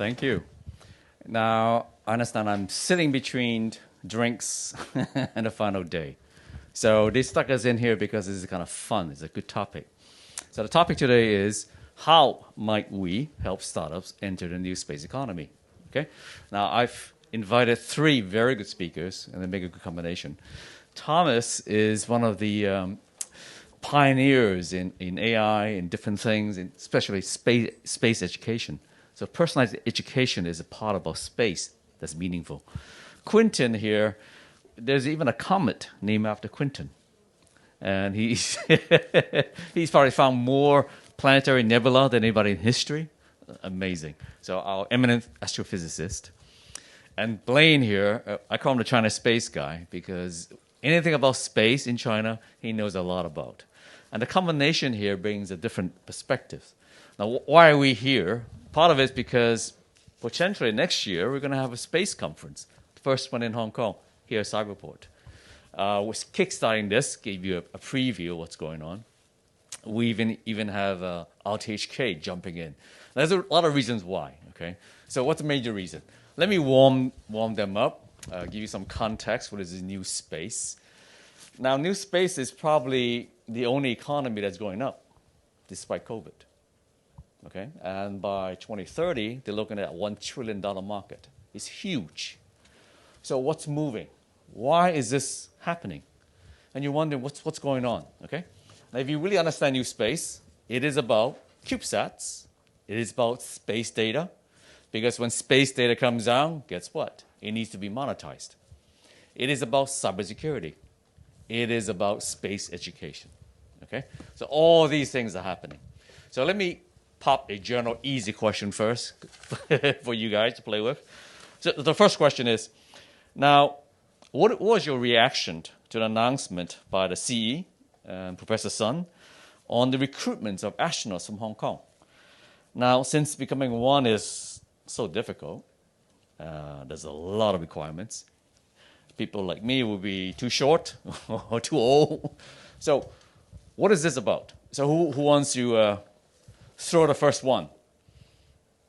Thank you. Now, I understand I'm sitting between drinks and the final day. So they stuck us in here because this is kind of fun. It's a good topic. So the topic today is, how might we help startups enter the new space economy? Okay. Now, I've invited three very good speakers, and they make a good combination. Thomas is one of the pioneers in AI and different things, especially space education. So personalized education is a part of our space that's meaningful. Quentin here, there's even a comet named after Quentin. And he's probably found more planetary nebula than anybody in history. Amazing. So our eminent astrophysicist. And Blaine here, I call him the China space guy because anything about space in China, he knows a lot about. And the combination here brings a different perspective. Now, why are we here? Part of it is because potentially next year we're going to have a space conference, the first one in Hong Kong, here at Cyberport. We're kickstarting this, gave you a preview of what's going on. We even have RTHK jumping in. There's a lot of reasons why, okay? So what's the major reason? Let me warm them up, give you some context. What is this NewSpace? Now, NewSpace is probably the only economy that's going up, despite COVID. Okay, and by 2030, they're looking at a $1 trillion market. It's huge. So what's moving? Why is this happening? And you're wondering what's going on, okay? Now, if you really understand NewSpace, it is about CubeSats. It is about space data. Because when space data comes out, guess what? It needs to be monetized. It is about cybersecurity. It is about space education, okay? So all these things are happening. So let me pop a general easy question first for you guys to play with. So the first question is, now, what was your reaction to the announcement by the CE, Professor Sun, on the recruitment of astronauts from Hong Kong? Now, since becoming one is so difficult, there's a lot of requirements. People like me will be too short or too old. So what is this about? So who wants to throw the first one?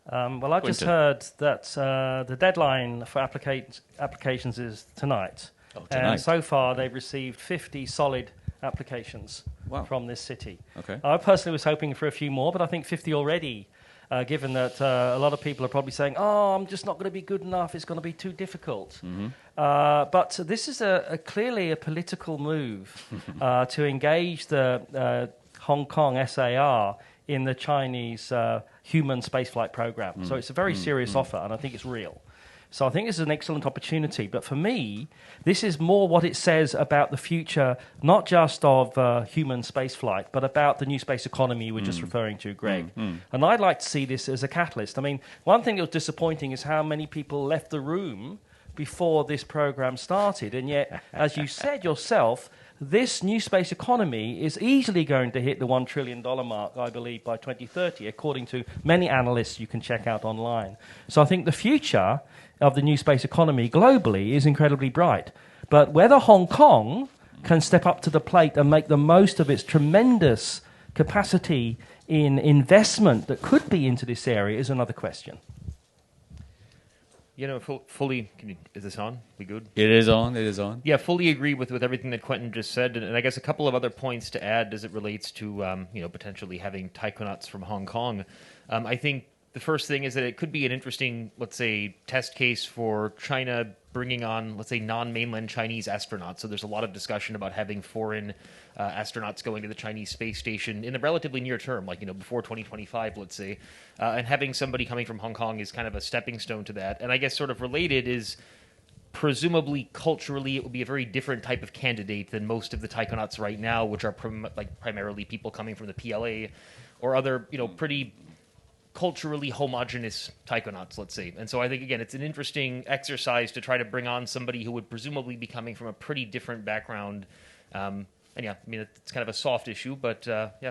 Well, I just heard that the deadline for applications is tonight. Oh, tonight. And so far, they've received 50 solid applications from this city. Okay. I personally was hoping for a few more, but I think 50 already, given that a lot of people are probably saying, oh, I'm just not going to be good enough, it's going to be too difficult. Mm-hmm. But this is clearly a political move to engage the Hong Kong SAR in the Chinese human spaceflight program. So it's a very serious offer, and I think it's real. So I think this is an excellent opportunity. But for me, this is more what it says about the future, not just of human spaceflight, but about the new space economy you were just referring to, Greg. And I'd like to see this as a catalyst. I mean, one thing that was disappointing is how many people left the room before this program started. And yet, as you said yourself, this new space economy is easily going to hit the $1 trillion mark, I believe, by 2030, according to many analysts you can check out online. So I think the future of the new space economy globally is incredibly bright. But whether Hong Kong can step up to the plate and make the most of its tremendous capacity in investment that could be into this area is another question. You know, fully. Is this on? We good? It is on. It is on. Yeah, fully agree with everything that Quentin just said, and I guess a couple of other points to add as it relates to potentially having taikonauts from Hong Kong. I think the first thing is that it could be an interesting, let's say, test case for China bringing on, let's say, non-mainland Chinese astronauts. So there's a lot of discussion about having foreign astronauts going to the Chinese space station in the relatively near term, like, before 2025, let's say. And having somebody coming from Hong Kong is kind of a stepping stone to that. And I guess sort of related is presumably culturally it will be a very different type of candidate than most of the taikonauts right now, which are primarily people coming from the PLA or other, pretty culturally homogenous taikonauts, let's say. And so I think, again, it's an interesting exercise to try to bring on somebody who would presumably be coming from a pretty different background. And yeah, I mean, it's kind of a soft issue, but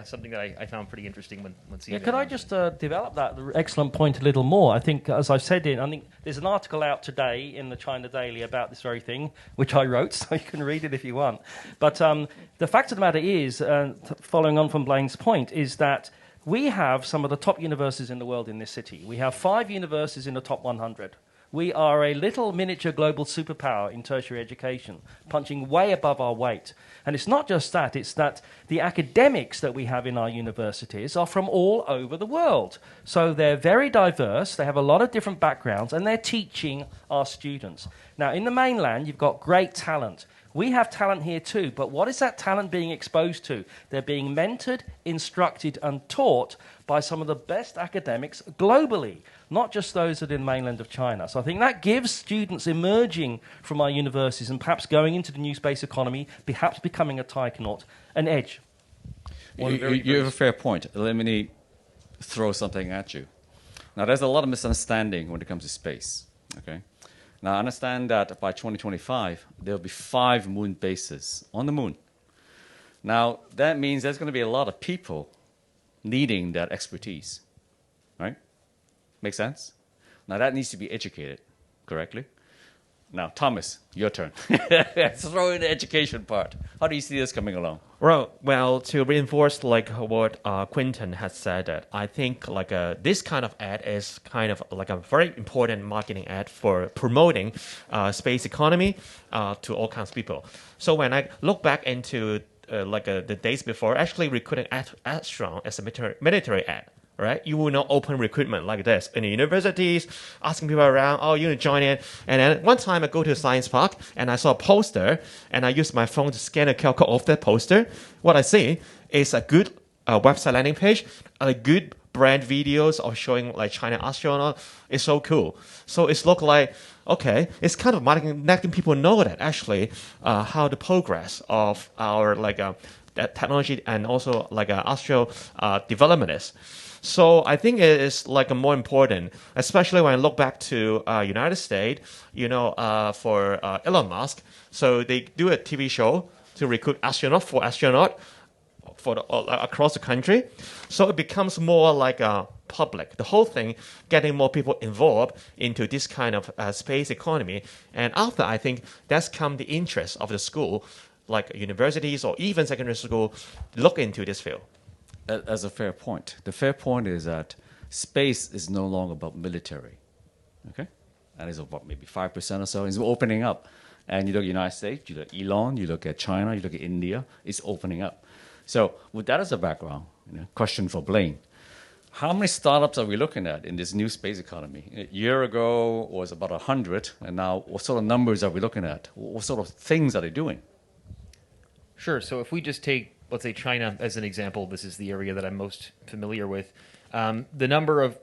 something that I found pretty interesting when seeing it. Could I just develop that excellent point a little more? I think, as I've said, I think there's an article out today in the China Daily about this very thing, which I wrote, so you can read it if you want. But the fact of the matter is, following on from Blaine's point, is that We have some of the top universities in the world in this city. We have 5 universities in the top 100. We are a little miniature global superpower in tertiary education, punching way above our weight. And it's not just that, it's that the academics that we have in our universities are from all over the world. So they're very diverse, they have a lot of different backgrounds, and they're teaching our students. Now, in the mainland, you've got great talent. We have talent here too, but what is that talent being exposed to? They're being mentored, instructed, and taught by some of the best academics globally, not just those that are in the mainland of China. So I think that gives students emerging from our universities and perhaps going into the new space economy, perhaps becoming a taikonaut, an edge. You have a fair point. Let me throw something at you. Now, there's a lot of misunderstanding when it comes to space, okay? Now, I understand that by 2025, there will be 5 moon bases on the moon. Now, that means there's going to be a lot of people needing that expertise, right? Make sense? Now, that needs to be educated correctly. Now, Thomas, your turn. Throw in the education part. How do you see this coming along? Well, to reinforce like what Quentin has said, I think like this kind of ad is kind of like a very important marketing ad for promoting space economy to all kinds of people. So when I look back into the days before, actually recruiting astronaut as a military ad. Right? You will not open recruitment like this in the universities, asking people around, oh, you want to join in. And then one time I go to a science park and I saw a poster and I used my phone to scan a QR code of that poster. What I see is a good website landing page, a good brand videos of showing like China astronaut. It's so cool. So it's look like, okay, it's kind of letting people know that actually how the progress of our technology and also like astro development is. So I think it is like more important, especially when I look back to United States, for Elon Musk. So they do a TV show to recruit astronaut for across the country. So it becomes more like public. The whole thing getting more people involved into this kind of space economy. And after, I think that's come the interest of the school, like universities or even secondary school, look into this field. That's a fair point. The fair point is that space is no longer about military, okay? And it's about maybe 5% or so. It's opening up. And you look at the United States, you look at Elon, you look at China, you look at India, it's opening up. So with that as a background, question for Blaine. How many startups are we looking at in this new space economy? A year ago was about 100, and now what sort of numbers are we looking at? What sort of things are they doing? Sure. So if we just take, let's say, China as an example, this is the area that I'm most familiar with. The number of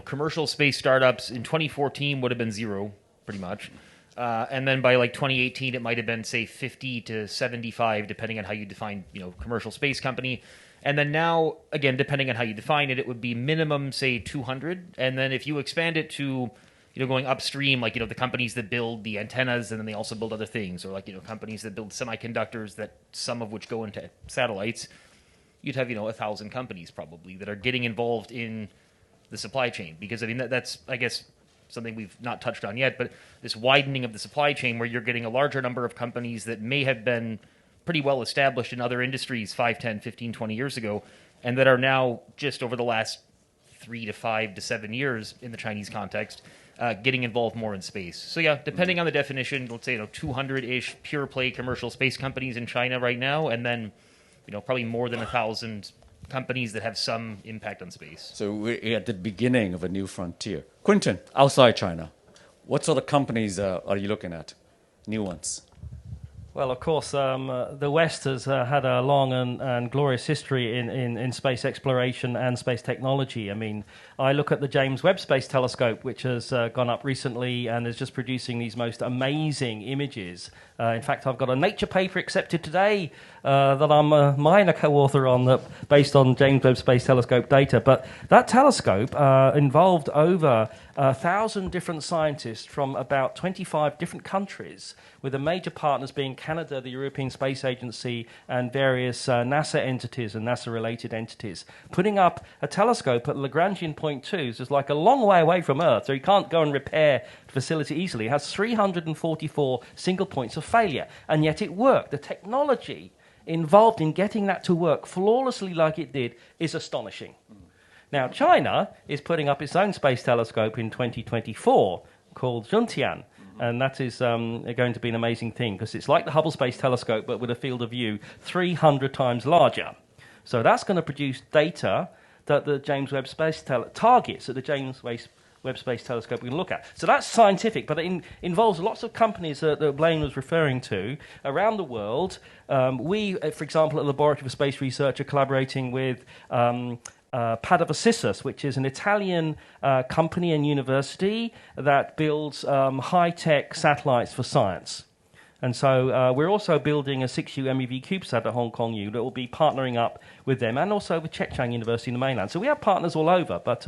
commercial space startups in 2014 would have been 0, pretty much. And then by like 2018, it might have been, say, 50 to 75, depending on how you define, commercial space company. And then now, again, depending on how you define it, it would be minimum, say, 200. And then if you expand it to going upstream, like, the companies that build the antennas and then they also build other things, or like, companies that build semiconductors that some of which go into satellites, you'd have, 1,000 companies probably that are getting involved in the supply chain. Because, that's, I guess, something we've not touched on yet, but this widening of the supply chain where you're getting a larger number of companies that may have been pretty well established in other industries 5, 10, 15, 20 years ago, and that are now just over the last 3 to 5 to 7 years in the Chinese context, getting involved more in space. So yeah, depending on the definition, let's say 200-ish pure play commercial space companies in China right now, and then probably more than 1,000 companies that have some impact on space. So we're at the beginning of a new frontier. Quentin, outside China, what sort of companies are you looking at? New ones? Well, of course, the West has had a long and glorious history in space exploration and space technology. I mean, I look at the James Webb Space Telescope, which has gone up recently and is just producing these most amazing images. In fact, I've got a Nature paper accepted today that I'm a minor co-author on, based on James Webb Space Telescope data. But that telescope involved over 1,000 different scientists from about 25 different countries, with the major partners being Canada, the European Space Agency, and various NASA entities and NASA-related entities, putting up a telescope at Lagrangian point 2, so it's like a long way away from Earth, so you can't go and repair the facility easily. It has 344 single points of failure, and yet it worked. The technology involved in getting that to work flawlessly like it did is astonishing. Now, China is putting up its own space telescope in 2024 called Zhentian. And that is going to be an amazing thing because it's like the Hubble Space Telescope but with a field of view 300 times larger. So that's going to produce data that the James Webb Space targets that the James Webb Space Telescope we can look at. So that's scientific, but it involves lots of companies that Blaine was referring to around the world. We, for example, at the Laboratory for Space Research are collaborating with Padova, which is an Italian company and university that builds high-tech satellites for science. And so we're also building a 6U MEV CubeSat at Hong Kong U that will be partnering up with them and also with Zhejiang University in the mainland. So we have partners all over, but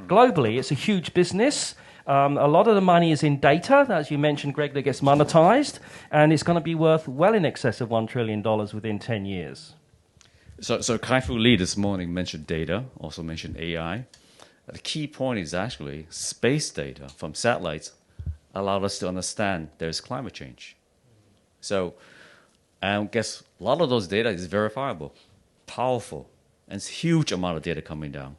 globally it's a huge business. A lot of the money is in data, as you mentioned, Greg, that gets monetized, and it's going to be worth well in excess of $1 trillion within 10 years. So Kai-Fu Lee this morning mentioned data, also mentioned AI. The key point is actually space data from satellites allowed us to understand there's climate change. So, and I guess a lot of those data is verifiable, powerful, and it's a huge amount of data coming down.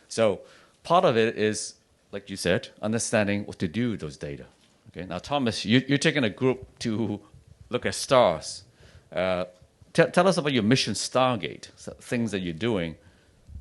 So part of it is, like you said, understanding what to do with those data. Okay. Now, Thomas, you're taking a group to look at stars. Tell us about your mission Stargate, so things that you're doing.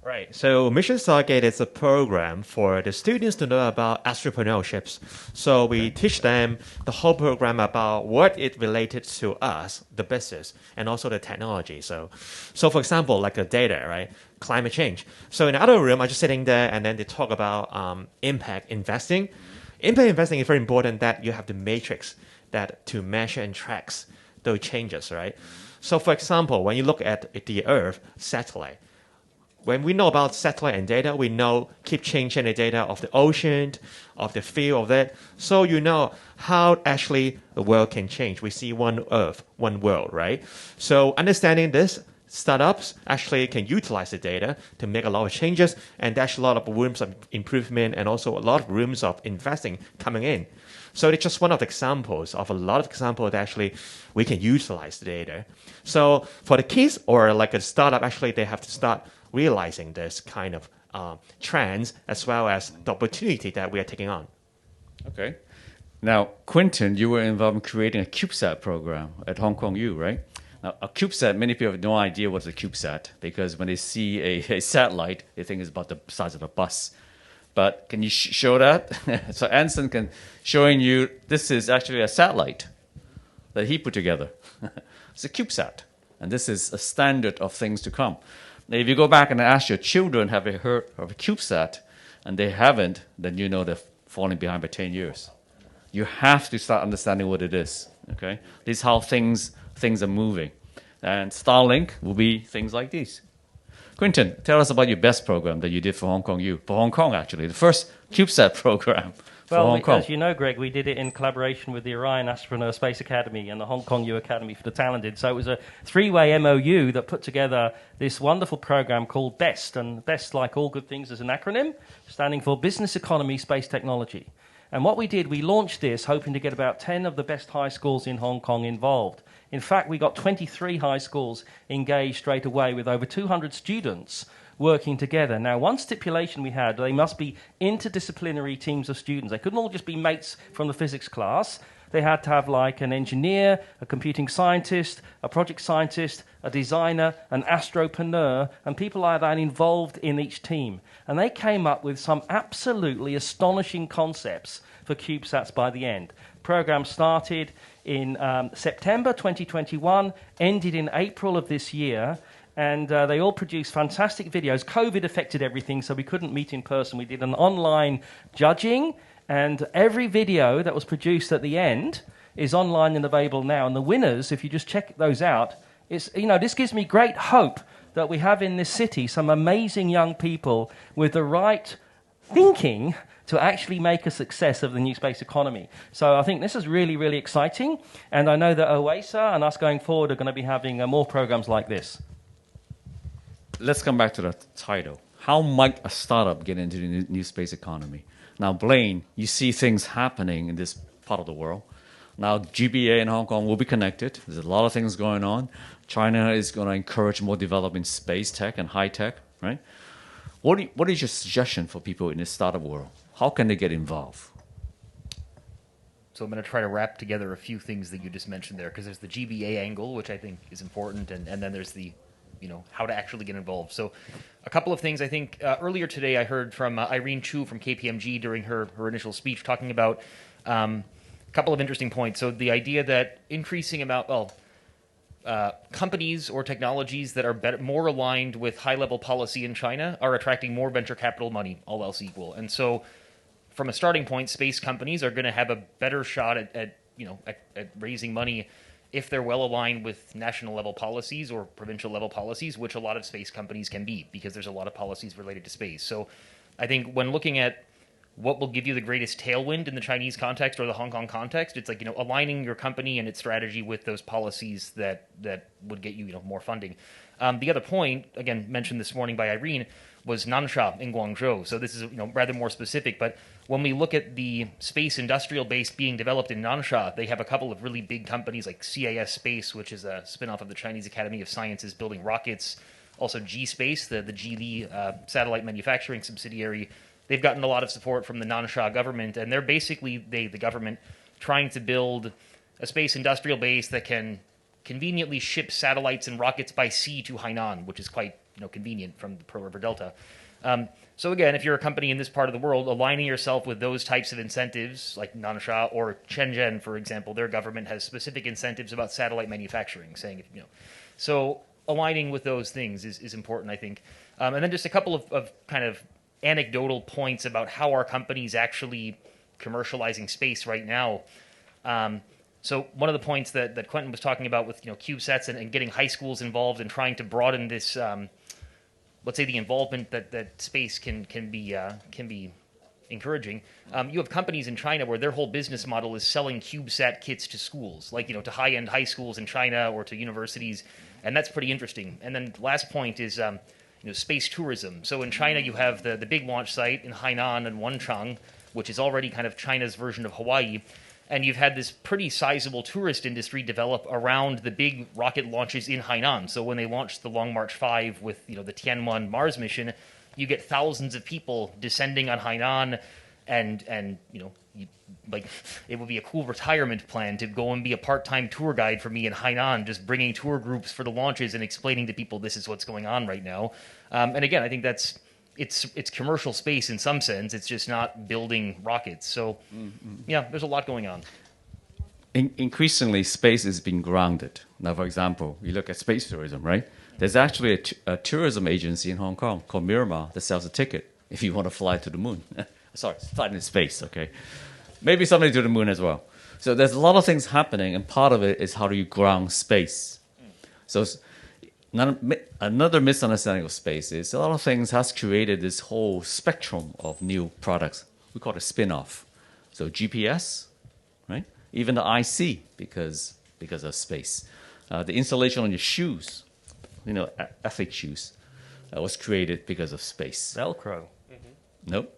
Right. So Mission Stargate is a program for the students to know about astropreneurships. So we teach them the whole program about what it related to us, the business, and also the technology. So for example, like the data, right? Climate change. So in the other room, I'm just sitting there and then they talk about impact investing. Impact investing is very important that you have the matrix that to measure and track those changes, right? So for example, when you look at the Earth satellite, when we know about satellite and data, we know keep changing the data of the ocean, of the field of that. So you know how actually the world can change. We see one Earth, one world, right? So understanding this, startups actually can utilize the data to make a lot of changes, and there's a lot of rooms of improvement and also a lot of rooms of investing coming in. So it's just one of the examples of a lot of examples that actually we can utilize the data. So for the kids or like a startup, actually they have to start realizing this kind of trends as well as the opportunity that we are taking on. Okay. Now, Quentin, you were involved in creating a CubeSat program at Hong Kong U, right? Now, a CubeSat, many people have no idea what's a CubeSat because when they see a satellite, they think it's about the size of a bus. But can you show that? So Anson can showing you this is actually a satellite that he put together. It's a CubeSat, and this is a standard of things to come. Now, if you go back and ask your children, have they heard of a CubeSat, and they haven't, then you know they're falling behind by 10 years. You have to start understanding what it is. Okay, this is how things are moving, and Starlink will be things like these. Quentin, tell us about your best program that you did for Hong Kong U. For Hong Kong, actually, the first CubeSat program for Hong Kong. As you know, Greg, we did it in collaboration with the Orion Astropreneur Space Academy and the Hong Kong U Academy for the Talented. So it was a three-way MOU that put together this wonderful program called BEST. And BEST, like all good things, is an acronym standing for Business Economy Space Technology. And what we did, we launched this hoping to get about 10 of the best high schools in Hong Kong involved. In fact, we got 23 high schools engaged straight away with over 200 students working together. Now, one stipulation we had, they must be interdisciplinary teams of students. They couldn't all just be mates from the physics class. They had to have like an engineer, a computing scientist, a project scientist, a designer, an astropreneur, and people like that involved in each team. And they came up with some absolutely astonishing concepts for CubeSats by the end. Program started in September 2021, ended in April of this year, and they all produced fantastic videos. COVID affected everything, so we couldn't meet in person. We did an online judging, and every video that was produced at the end is online and available now. And the winners, if you just check those out, this gives me great hope that we have in this city some amazing young people with the right thinking to actually make a success of the new space economy. So I think this is really, really exciting. And I know that OASA and us going forward are going to be having more programs like this. Let's come back to the title. How might a startup get into the new space economy? Now, Blaine, you see things happening in this part of the world. Now, GBA and Hong Kong will be connected. There's a lot of things going on. China is going to encourage more development in space tech and high tech, right? What is your suggestion for people in the startup world? How can they get involved? So I'm going to try to wrap together a few things that you just mentioned there, because there's the GBA angle, which I think is important, and then there's the, how to actually get involved. So a couple of things. I think earlier today I heard from Irene Chu from KPMG during her initial speech talking about a couple of interesting points. So the idea that increasing amount, companies or technologies that are more aligned with high-level policy in China are attracting more venture capital money, all else equal. And so from a starting point, space companies are going to have a better shot at raising money if they're well aligned with national level policies or provincial level policies, which a lot of space companies can be, because there's a lot of policies related to space. So I think when looking at what will give you the greatest tailwind in the Chinese context or the Hong Kong context, it's like, aligning your company and its strategy with those policies that would get you, more funding. The other point, again, mentioned this morning by Irene, was Nansha in Guangzhou. So this is, rather more specific, but when we look at the space industrial base being developed in Nansha, they have a couple of really big companies like CAS Space, which is a spin-off of the Chinese Academy of Sciences, building rockets. Also G-Space, the Geely satellite manufacturing subsidiary. They've gotten a lot of support from the Nansha government, and they're basically, the government, trying to build a space industrial base that can conveniently ship satellites and rockets by sea to Hainan, which is quite convenient from the Pearl River Delta. So again, if you're a company in this part of the world, aligning yourself with those types of incentives, like Nansha or Shenzhen, for example, their government has specific incentives about satellite manufacturing, saying, so aligning with those things is important, I think. And then just a couple of kind of anecdotal points about how our company's actually commercializing space right now. So one of the points that Quentin was talking about with CubeSats and getting high schools involved and trying to broaden this, let's say, the involvement that space can be encouraging. You have companies in China where their whole business model is selling CubeSat kits to schools, like to high-end high schools in China or to universities, and that's pretty interesting. And then the last point is space tourism. So in China, you have the big launch site in Hainan and Wenchang, which is already kind of China's version of Hawaii. And you've had this pretty sizable tourist industry develop around the big rocket launches in Hainan. So when they launched the Long March 5 with the Tianwen Mars mission, you get thousands of people descending on Hainan, and it would be a cool retirement plan to go and be a part-time tour guide for me in Hainan, just bringing tour groups for the launches and explaining to people this is what's going on right now. And again, I think it's commercial space in some sense. It's just not building rockets. So, yeah, there's a lot going on. Increasingly, space is being grounded. Now, for example, you look at space tourism, right? There's actually a tourism agency in Hong Kong called Miramar that sells a ticket if you want to fly to the moon. Sorry, fly in space, okay? Maybe somebody to the moon as well. So there's a lot of things happening, and part of it is how do you ground space. So another misunderstanding of space is a lot of things has created this whole spectrum of new products. We call it spin-off. So GPS, right? Even the IC because of space. The installation on your shoes, athlete shoes, was created because of space. Velcro. Nope.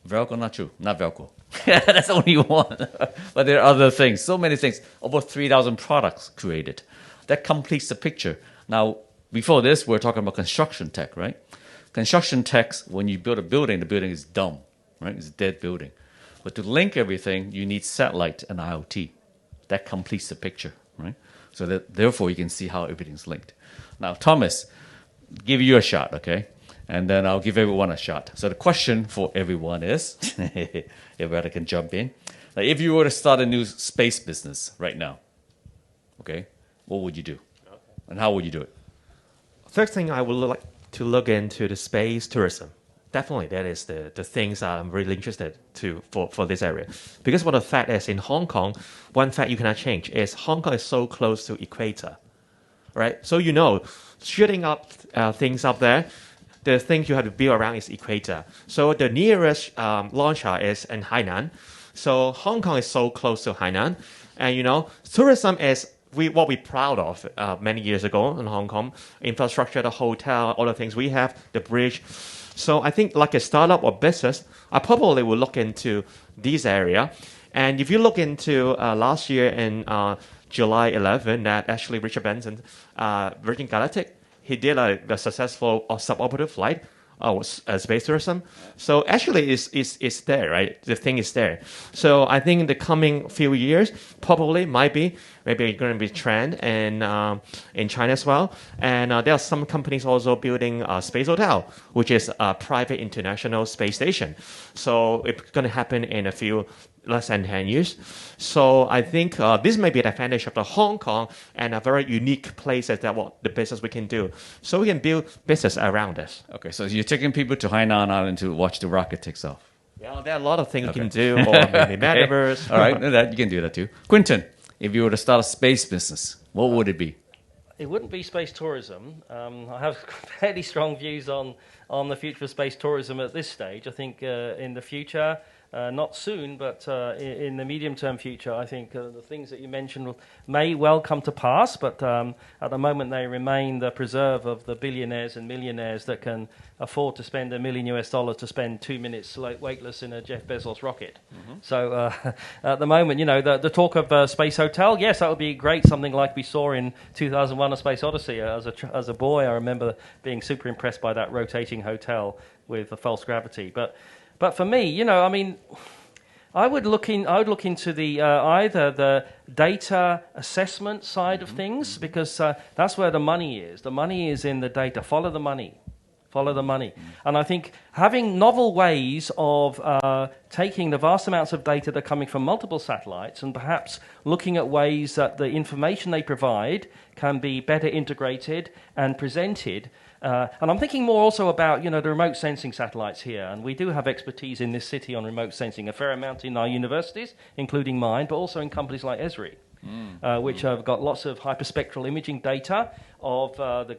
Velcro, not true. Not Velcro. That's only one. But there are other things. So many things. Over 3,000 products created. That completes the picture. Now, before this, we're talking about construction tech, right? Construction tech, when you build a building, the building is dumb, right? It's a dead building. But to link everything, you need satellite and IoT. That completes the picture, right? So that, therefore, you can see how everything's linked. Now, Thomas, give you a shot, okay? And then I'll give everyone a shot. So the question for everyone is, everybody can jump in. Now, if you were to start a new space business right now, okay, what would you do? Okay. And how would you do it? First thing, I would like to look into the space tourism. Definitely, that is the things I'm really interested for this area. Because what the fact is, in Hong Kong, one fact you cannot change is Hong Kong is so close to equator, right? So shooting up things up there, the thing you have to build around is equator. So the nearest launcher is in Hainan. So Hong Kong is so close to Hainan. And, tourism is what we're proud of many years ago in Hong Kong. Infrastructure, the hotel, all the things we have, the bridge. So I think like a startup or business, I probably will look into this area. And if you look into last year in July 11, that actually Richard Benson, Virgin Galactic, he did a successful suborbital flight space tourism. So actually, it's there, right? The thing is there. So I think in the coming few years, probably maybe going to be trend in China as well. And there are some companies also building a space hotel, which is a private international space station. So it's going to happen in less than 10 years. So I think this may be the advantage of the Hong Kong and a very unique place that the business we can do. So we can build business around this. Okay, so you're taking people to Hainan Island to watch the rocket takes off. Yeah, there are a lot of things we can do, or maybe metaverse. All right, you can do that too. Quentin, if you were to start a space business, what would it be? It wouldn't be space tourism. I have fairly strong views on the future of space tourism at this stage. I think in the future, not soon, but in the medium-term future, I think the things that you mentioned may well come to pass, but at the moment they remain the preserve of the billionaires and millionaires that can afford to spend $1 million to spend 2 minutes weightless in a Jeff Bezos rocket. Mm-hmm. So at the moment, the talk of space hotel, yes, that would be great, something like we saw in 2001: A Space Odyssey. As a boy, I remember being super impressed by that rotating hotel with the false gravity. But for me, I would look into the either the data assessment side of things, because that's where the money is. The money is in the data. Follow the money. And I think having novel ways of taking the vast amounts of data that are coming from multiple satellites and perhaps looking at ways that the information they provide can be better integrated and presented. And I'm thinking more also about, the remote sensing satellites here. And we do have expertise in this city on remote sensing, a fair amount in our universities, including mine, but also in companies like Esri, which have got lots of hyperspectral imaging data of the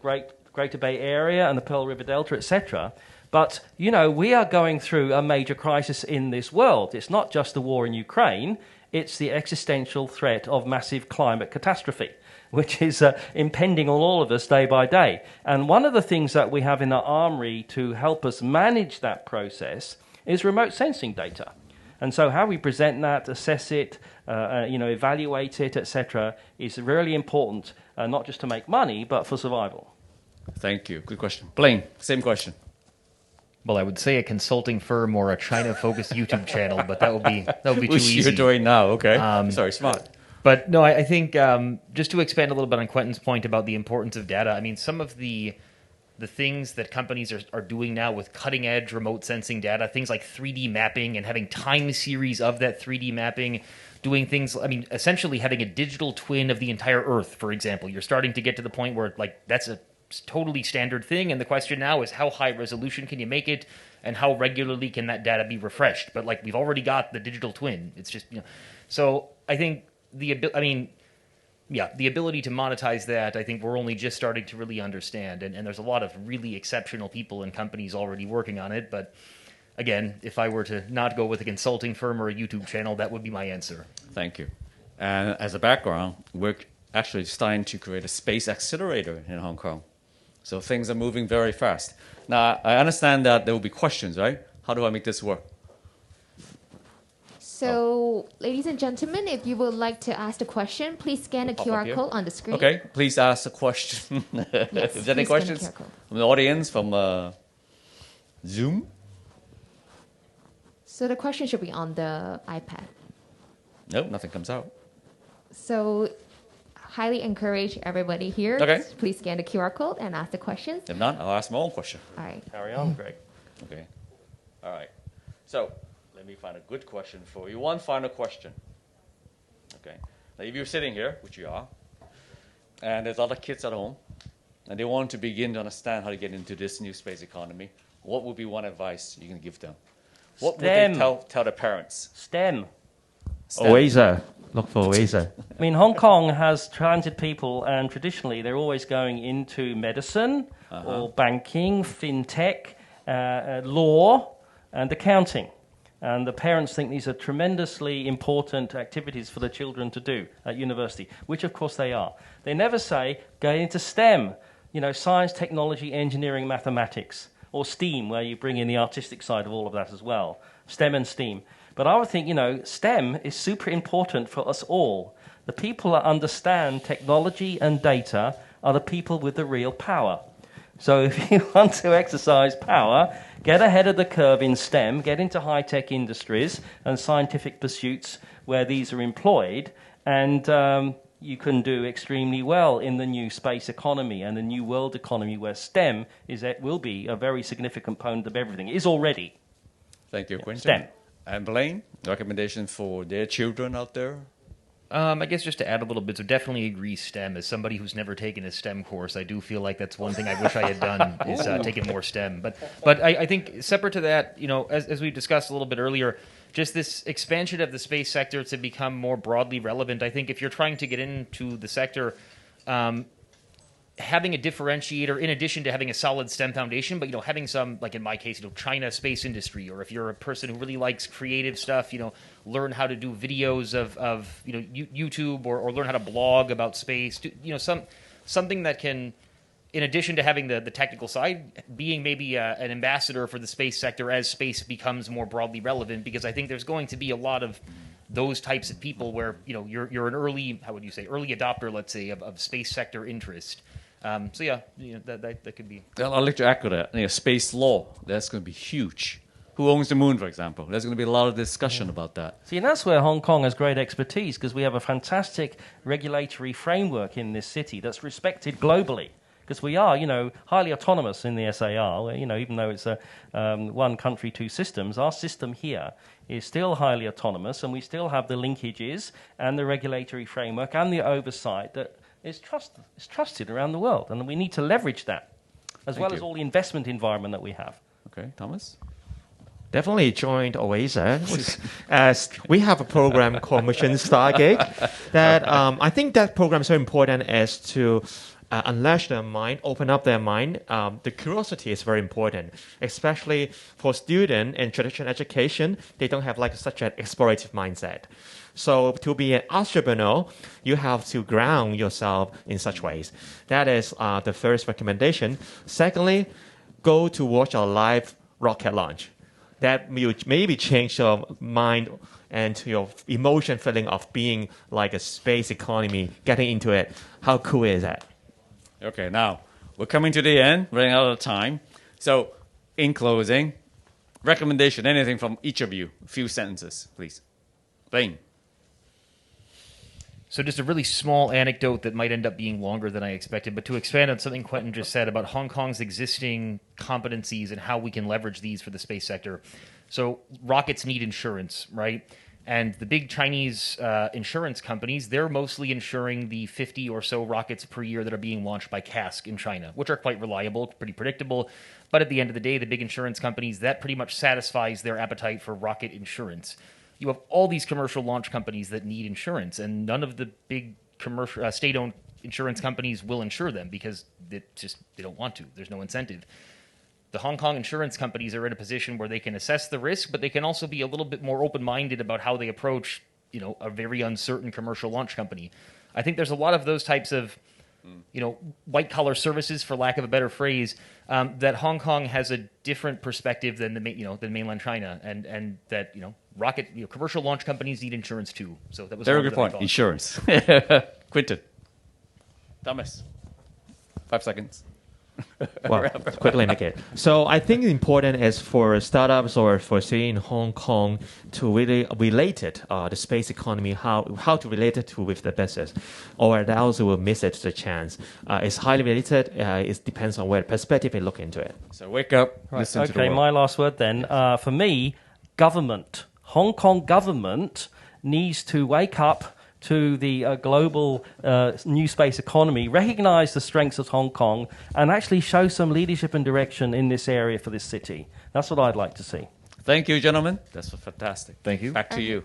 Greater Bay Area and the Pearl River Delta, etc. But, we are going through a major crisis in this world. It's not just the war in Ukraine. It's the existential threat of massive climate catastrophe, which is impending on all of us day by day. And one of the things that we have in our armory to help us manage that process is remote sensing data. And so how we present that, assess it, evaluate it, etc., is really important, not just to make money, but for survival. Thank you. Good question. Blaine, same question. Well, I would say a consulting firm or a China-focused YouTube channel, but that would be too easy. You're doing now, okay? Sorry, smart. But no, I think just to expand a little bit on Quentin's point about the importance of data, I mean, some of the things that companies are doing now with cutting-edge remote sensing data, things like 3D mapping and having time series of that 3D mapping, doing things, essentially having a digital twin of the entire Earth, for example. You're starting to get to the point where, that's a totally standard thing, and the question now is how high resolution can you make it, and how regularly can that data be refreshed? But, we've already got the digital twin. It's just, So I think the ability to monetize that, I think we're only just starting to really understand. And there's a lot of really exceptional people and companies already working on it. But again, if I were to not go with a consulting firm or a YouTube channel, that would be my answer. Thank you. And as a background, we're actually starting to create a space accelerator in Hong Kong. So things are moving very fast. Now, I understand that there will be questions, right? How do I make this work? So, ladies and gentlemen, if you would like to ask the question, please scan the QR code on the screen. Okay, please ask a question. Yes, Is there any questions from the audience, from Zoom? So the question should be on the iPad. Nope, nothing comes out. So, highly encourage everybody here. Okay. Please scan the QR code and ask the questions. If not, I'll ask my own question. All right. Carry on, Greg. Okay. All right. So, let me find a good question for you. One final question. Okay. Now, if you're sitting here, which you are, and there's other kids at home, and they want to begin to understand how to get into this new space economy, what would be one advice you can give them? What STEM. would they tell their parents? STEM. OASA. Look for OASA. Hong Kong has talented people, and traditionally they're always going into medicine or banking, fintech, law, and accounting. And the parents think these are tremendously important activities for the children to do at university, which of course they are. They never say, go into STEM, science, technology, engineering, mathematics, or STEAM, where you bring in the artistic side of all of that as well, STEM and STEAM. But I would think, STEM is super important for us all. The people that understand technology and data are the people with the real power. So if you want to exercise power, get ahead of the curve in STEM, get into high-tech industries and scientific pursuits where these are employed, and you can do extremely well in the new space economy and the new world economy where STEM will be a very significant component of everything. It is already. Thank you, Quentin. STEM. And Blaine, recommendation for their children out there? I guess just to add a little bit, so definitely agree STEM. As somebody who's never taken a STEM course, I do feel like that's one thing I wish I had done is taken more STEM. But I think separate to that, as we discussed a little bit earlier, just this expansion of the space sector to become more broadly relevant. I think if you're trying to get into the sector, having a differentiator in addition to having a solid STEM foundation, but having some, like in my case, China space industry, or if you're a person who really likes creative stuff, learn how to do videos of YouTube or learn how to blog about space, something that can, in addition to having the technical side, being maybe an ambassador for the space sector as space becomes more broadly relevant, because I think there's going to be a lot of those types of people where you're an early adopter, let's say, of space sector interest. That could be. I'd like to echo that. Space law, that's going to be huge. Who owns the moon, for example? There's going to be a lot of discussion about that. See, and that's where Hong Kong has great expertise, because we have a fantastic regulatory framework in this city that's respected globally. Because we are, highly autonomous in the SAR. Even though it's a one country, two systems, our system here is still highly autonomous, and we still have the linkages and the regulatory framework and the oversight that is trusted around the world, and we need to leverage that, as well as all the investment environment that we have. Okay, Thomas? Definitely joined OASA, as we have a program called Mission Stargate. That I think that program is so important as to unleash their mind, open up their mind. The curiosity is very important, especially for students in traditional education. They don't have such an explorative mindset. So to be an entrepreneur, you have to ground yourself in such ways. That is the first recommendation. Secondly, go to watch a live rocket launch. That will maybe change your mind and your emotion feeling of being like a space economy, getting into it. How cool is that? Okay, now we're coming to the end, running out of time. So, in closing, recommendation, anything from each of you, a few sentences, please. Blaine. So just a really small anecdote that might end up being longer than I expected, but to expand on something Quentin just said about Hong Kong's existing competencies and how we can leverage these for the space sector. So rockets need insurance, right? And the big Chinese insurance companies, they're mostly insuring the 50 or so rockets per year that are being launched by CASC in China, which are quite reliable, pretty predictable. But at the end of the day, the big insurance companies, that pretty much satisfies their appetite for rocket insurance. You have all these commercial launch companies that need insurance, and none of the big commercial state-owned insurance companies will insure them because they don't want to. There's no incentive. The Hong Kong insurance companies are in a position where they can assess the risk, but they can also be a little bit more open-minded about how they approach, a very uncertain commercial launch company. I think there's a lot of those types of, white-collar services, for lack of a better phrase, that Hong Kong has a different perspective than than mainland China, and that rocket commercial launch companies need insurance too. So that was very good point. Insurance. Quentin. Thomas. 5 seconds. Well, quickly make it. So I think it's important is for startups or for city in Hong Kong to really relate it, the space economy, how to relate it with the business, or else will miss it the chance. It's highly related. It depends on what perspective you look into it. So wake up, listen to the world. My last word then. For me, government. Hong Kong government needs to wake up to the global new space economy, recognize the strengths of Hong Kong, and actually show some leadership and direction in this area for this city. That's what I'd like to see. Thank you, gentlemen. That's fantastic. Thank you. Back to you.